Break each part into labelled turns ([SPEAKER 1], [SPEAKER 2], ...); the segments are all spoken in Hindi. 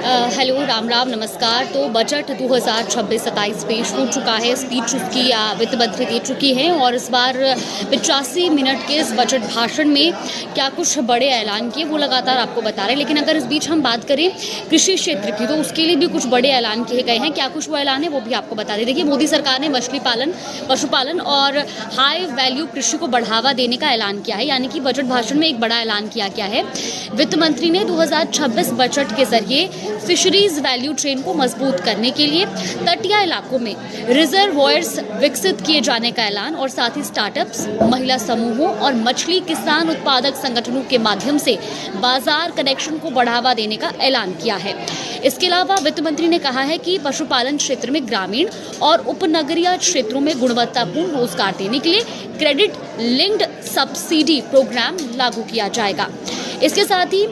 [SPEAKER 1] हेलो, राम राम, नमस्कार। तो बजट 2026-27 पेश हो चुका है। स्पीच उसकी वित्त मंत्री दे चुकी हैं और इस बार 85 मिनट के इस बजट भाषण में क्या कुछ बड़े ऐलान किए वो लगातार आपको बता रहे हैं। लेकिन अगर इस बीच हम बात करें कृषि क्षेत्र की, तो उसके लिए भी कुछ बड़े ऐलान किए गए हैं। क्या कुछ वो ऐलान है वो भी आपको बता दें। देखिए, मोदी सरकार ने मछली पालन, पशुपालन और हाई वैल्यू कृषि को बढ़ावा देने का ऐलान किया है। यानी कि बजट भाषण में एक बड़ा ऐलान किया गया है। वित्त मंत्री ने 2026 बजट के जरिए फिशरीज वैल्यू चेन को मजबूत करने के लिए तटीय इलाकों में रिजर्वॉयर्स विकसित किए जाने का ऐलान और साथ ही स्टार्टअप्स, महिला समूहों और मछली किसान उत्पादक संगठनों के माध्यम से बाजार कनेक्शन को बढ़ावा देने का ऐलान किया है। इसके अलावा वित्त मंत्री ने कहा है कि पशुपालन क्षेत्र में ग्रामीण और उपनगरीय क्षेत्रों में गुणवत्तापूर्ण रोजगार देने के लिए क्रेडिट लिंक्ड सब्सिडी प्रोग्राम लागू किया जाएगा। इसके साथ ही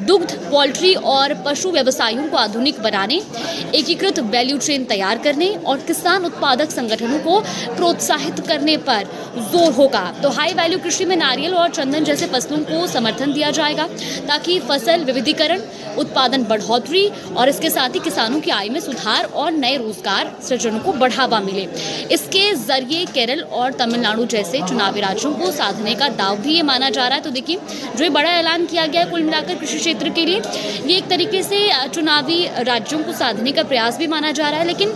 [SPEAKER 1] दुग्ध, पोल्ट्री और पशु व्यवसायों को आधुनिक बनाने, एकीकृत वैल्यू चेन तैयार करने और किसान उत्पादक संगठनों को प्रोत्साहित करने पर जोर होगा। तो हाई वैल्यू कृषि में नारियल और चंदन जैसे फसलों को समर्थन दिया जाएगा ताकि फसल विविधीकरण, उत्पादन बढ़ोतरी और इसके साथ ही किसानों की आय में सुधार और नए रोजगार सृजन को बढ़ावा मिले। इसके जरिए केरल और तमिलनाडु जैसे चुनावी राज्यों को साधने का दाव भी ये माना जा रहा है। तो देखिए, जो ये बड़ा ऐलान किया गया है कुल मिलाकर कृषि क्षेत्र के लिए, ये एक तरीके से चुनावी राज्यों को साधने का प्रयास भी माना जा रहा है। लेकिन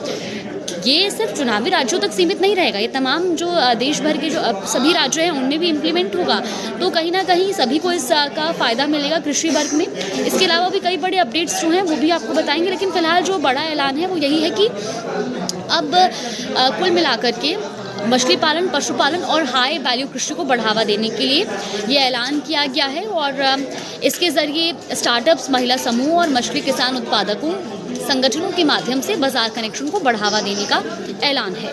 [SPEAKER 1] ये सिर्फ चुनावी राज्यों तक सीमित नहीं रहेगा, ये तमाम जो देश भर के जो सभी राज्य हैं उनमें भी इम्प्लीमेंट होगा। तो कहीं ना कहीं सभी को इसका फ़ायदा मिलेगा कृषि वर्ग में। इसके अलावा भी कई बड़े अपडेट्स जो हैं वो भी आपको बताएंगे। लेकिन फिलहाल जो बड़ा ऐलान है वो यही है कि अब कुल मिलाकर के मछली पालन, पशुपालन और हाई वैल्यू कृषि को बढ़ावा देने के लिए ये ऐलान किया गया है और इसके ज़रिए स्टार्टअप्स, महिला समूह और मछली किसान उत्पादकों संगठनों के माध्यम से बाजार कनेक्शन को बढ़ावा देने का ऐलान है।